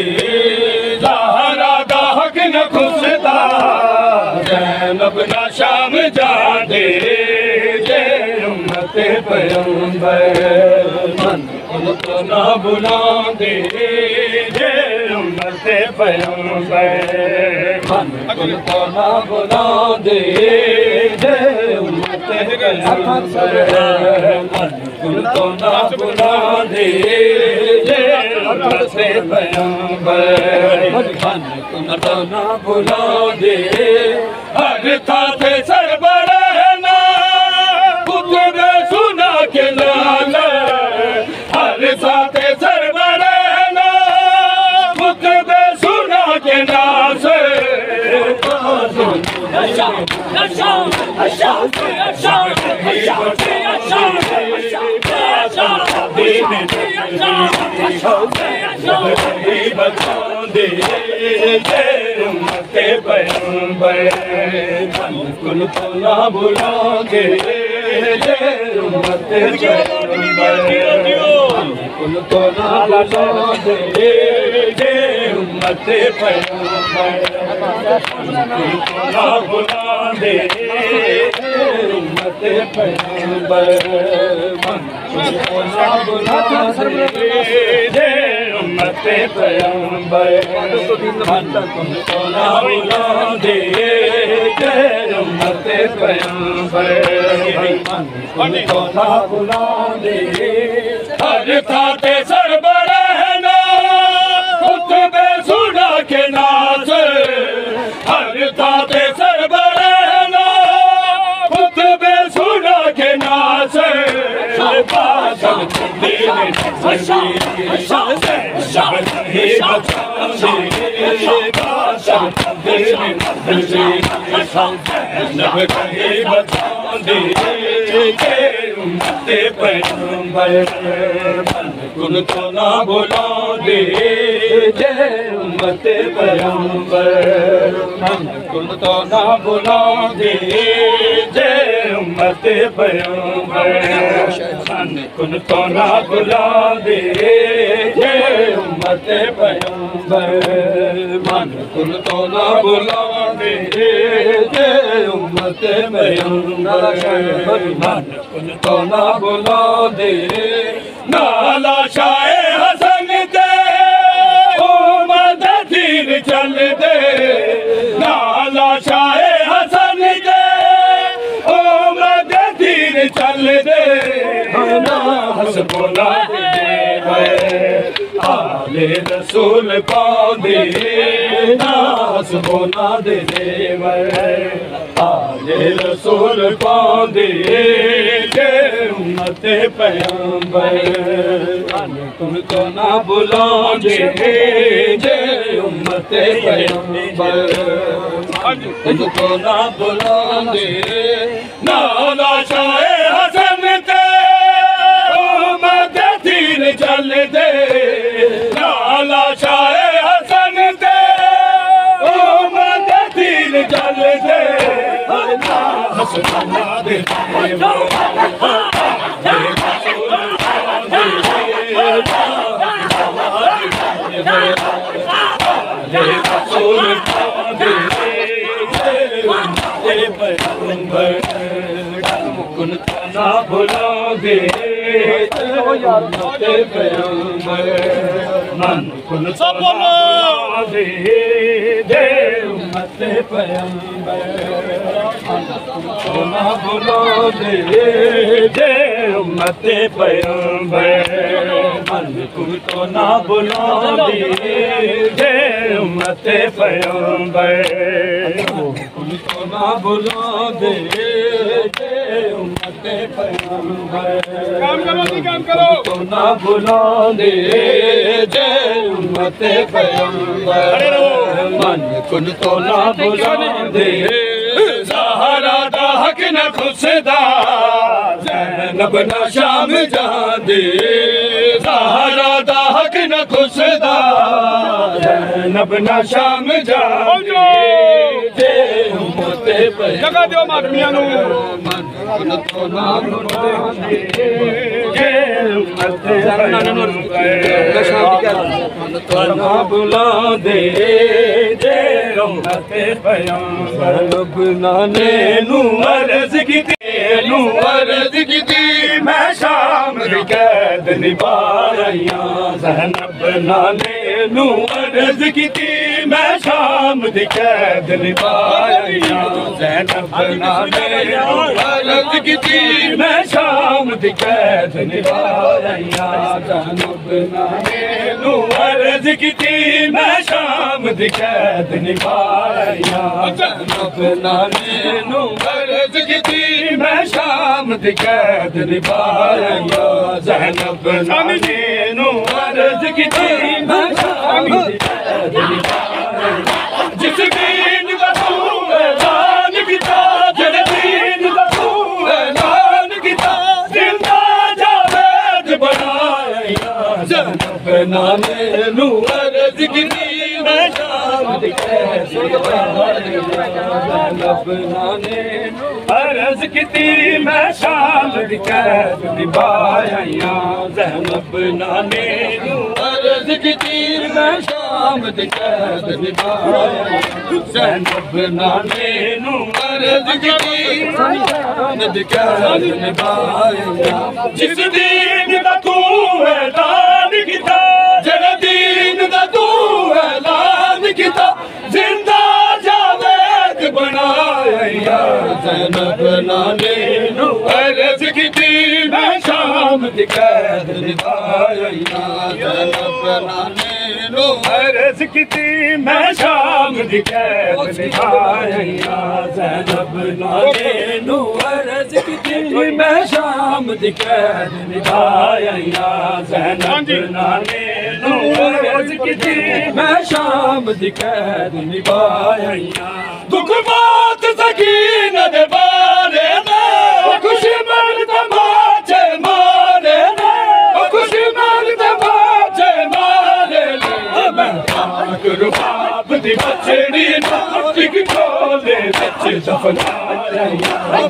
ज़हरा दा हक न खुसदा ज़ैनब ना शाम जांदे जे उम्मत पैगंबर मन कुन तो ना बुलांदे जे उम्मत पैगंबर मन कुन तो ना बुलांदे जे उम्मत कुल तो ना बुला दे से पैगंबर कुल तो ना बुला दे हर था थे सरबर ना कुतुब सुना के लाल हर साथे सरबर ना कुतुब सुना के नास कुल तो ना बुला दे कुल तो ना बुला दे उम्मत पैगंबर ना बुला दे उम्मत पैगंबर ना बुला दे उम्मत पैगंबर तो ना बुला दे उम्मत पैगंबर तो ना बुला दे हर थाते सरबर है ना खुतबे सुना के नाच हर थाते सरबर है ना खुतबे सुना के नाच कुल तो ना बुला दे उम्मत पैगंबर कुल तो ना बुला दे उम्मत पैगंबर कुल तो ना बुला दे उम्मत पैगंबर कुल तो ना बुला दे उम्मत पैगंबर कुल तो ना बुला दे नाला शाए हसन दे ओ मददीन चल दे नाला शाए हसन दे ओ मददीन चल दे ना हसबुल्ला दे आले रसूल पादे ना हसबुल्ला दे आले रसूल पादे उम्मत पैगंबर तुम तो ना बुला दे उम्मत पैगंबर तुम तो ना बुला दे नाला शाए हसन ते मददीन चल दे नाला शाए हसन ते मददीन चल दे हसबुल्ला दे कुल तो ना बुला दे पैगंबर कुल तो ना बुला दे उम्मत पैगंबर तो ना बुला दे उम्मत पैगंबर कुल तो ना बुला दे उम्मत पैगंबर कुल तो ना बुला दे उम्मत पैगंबर काम करो तो ना बुला दे उम्मत पैगंबर कुल तो ना बुला दे ज़हरा दा हक न खुसदा ज़ैनब ना शाम जहां दे ज़हरा दा हक न खुसदा ज़ैनब ना शाम जहां दे उम्मत जगह दियो मादमियां नु कुल तो ना बुला दे उम्मत पैगंबर तो ना बुला दे उम्मत पैगंबर लुबनाने नू अर्ज़ कीती मैं शाम दी कैद निभा रहियां ज़ैनब नाने नू अर्ज़ कीती मैं शाम दी कैद निभा रहियां ज़ैनब नाने अर्ज कीती मैं शाम दी कैद निभाया ज़ैनब नाने नू अर्ज कीती मैं शाम दी कैद निभाया ज़ैनब नाने नू अर्ज कीती मैं शाम दी कैद निभाया ज़ैनब नाने नू अर्ज कीती मैं शाम दी कैद निभाया जिस दीन दा तू ऐलान कीता जेड़े दीन दा तू ऐलान कीता जिंदा जावेद बनाया ज़ैनब नाने नू अर्ज कीती मैं शाम दी कैद ज़ैनब नाने नू अर्ज कीती मैं शाम दी कैद निभाया ज़ैनब नाने नू अर्ज कीती मैं शाम दी कैद निभाया ज़ैनब नाने नू अर्ज कीती शाम दी कैद निभाया जिस दीन दा तू ऐलान कीता जेड़ा दीन दा तू ऐलान कीता जिंदा जावेद बनाया ज़ैनब नाने नू अर्ज कीती मैं शाम दी कैद निभाया ज़ैनब नाने नू अर्ज कीती मैं शाम दी कैद निभाया ज़ैनब नाने नू अर्ज कीती मैं शाम दी कैद निभाया ज़ैनब नाने नू अर्ज कीती मैं शाम दी कैद निभाया दुख बात सकीन दे बारे में खुशी मन तमाचे मारे खुशी मन तमाचे मारे मैं पाक रुबाब दी बचड़ी नाटिक खोले बच्चे दफनाया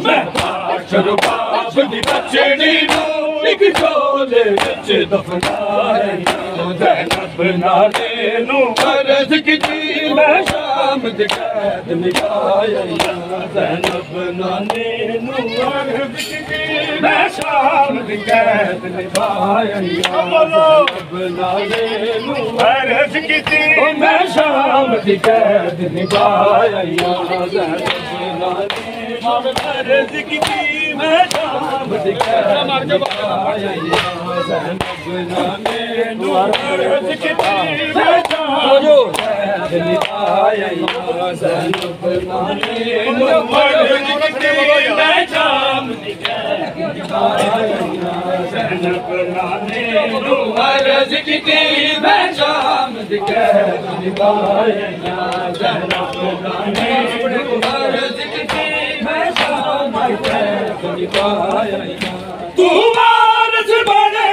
मैं पाक रुबाब दी बचड़ी नाटिक खोले बच्चे दफनाया ज़ैनब नाने नू अर्ज कीती मैं शाम दी कैद निभाया ज़ैनब नाने नू अर्ज कीती मैं शाम दी कैद निभाया ज़ैनब नाने नू अर्ज कीती मैं शाम दी कैद निभाया ज़ैनब नाने नू अर्ज कीती मैं शाम दी कैद निभाया ज़ैनब नाने नू अर्ज कीती मैं शाम दी कैद निभाया ज़ैनब नाने नू अर्ज कीती मैं शाम दी कैद निभाया ज़ैनब नाने नू अर्ज कीती मैं शाम दी कैद निभाया ज़ैनब नाने नू अर्ज कीती मैं शाम दी कैद निभाया तू वारस बने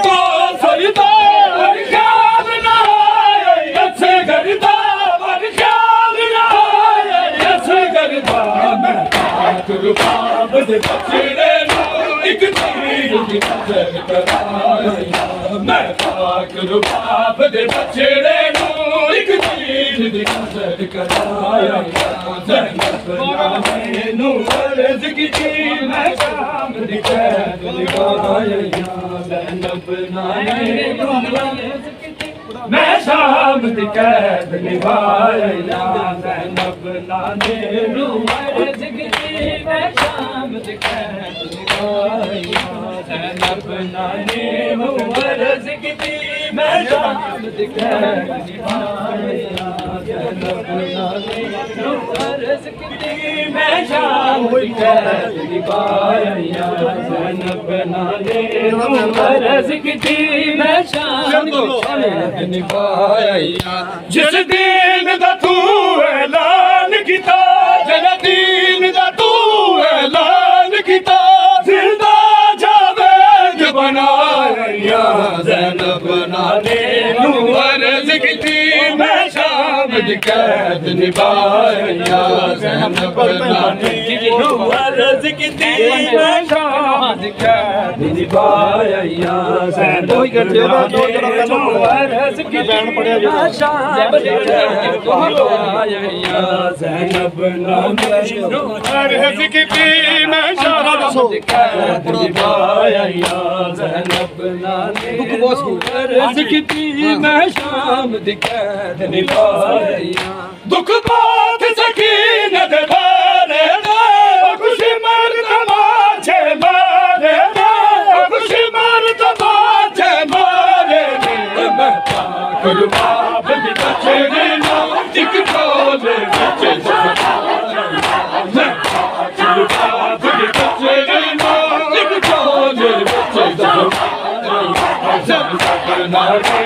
तो सरदार ख्याल ना आए ऐसे करदा पर ख्याल ना आए ऐसे करदा मैं पाक रुबाब दे बचड़े नू एक तीर दी नजर कराया मैं पाक रुबाब दे बचड़े नू एक तीर दी नजर कराया ज़ैनब नाने नू अर्ज कीती मैं शाम दी कैद निभाया ज़ैनब नाने नू अर्ज कीती मैं शाम दी कैद निभाया ज़ैनब नाने नू अर्ज कीती मैं शाम दी कैद निभाया ज़ैनब नाने नू अर्ज कीती मैं शाम दी कैद निभाया ज़ैनब नाने नू अर्ज कीती मैं शाम दी कैद निभाया ज़ैनब नाने नू अर्ज कीती मैं शाम दी कैद निभाया जिस दीन दा तू ऐलान कीता जेड़ा दीन दा तू ऐलान कीता जिंदा जावेद बनाया ज़ैनब नाने नू अर्ज कीती मैं शाम दी कैद निभाया ज़ैनब नाने नू अर्ज कीती मैं शाम दी कैद निभाया ज़ैनब नाने नू अर्ज कीती मैं शाम दी कैद निभाया ज़ैनब नाने नू अर्ज कीती मैं शाम दी कैद निभाया ज़ैनब नाने नू अर्ज कीती मैं शाम दी कैद निभाया दुख बात सकीन दे बारे में खुशी मर तमा कुर्बाब दी बचड़े ना एक टोले बच्चे कुर्बाब दी बचड़े ना एक टोले बच्चे नारे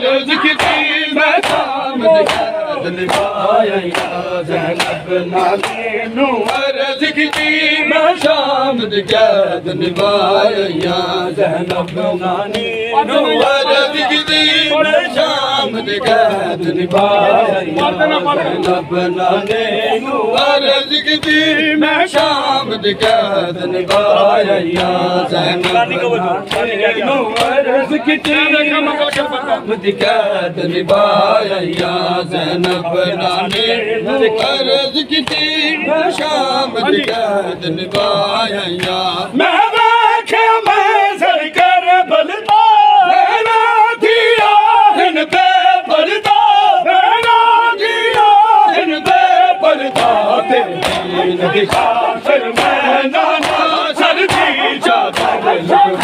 अर्ज की मैं शाम निभाया ज़ैनब नारे अर्ज की मैं शाम निभाया ज़ैनब नानी अर्ज की मैं शाम निभाया ज़ैनब नाने अर्ज की मैं शाम निभाया ज़ैनब अर्ज की निभाया ज़ैनब नाने अर्ज की मैं शाम निभाया मैं देखा मैं सरकर बलदा मेरा दिया हिन पे बलदा मेरा दिया हिन पे बलदा तेरी नदी खातर मैं नाना सर दी चादर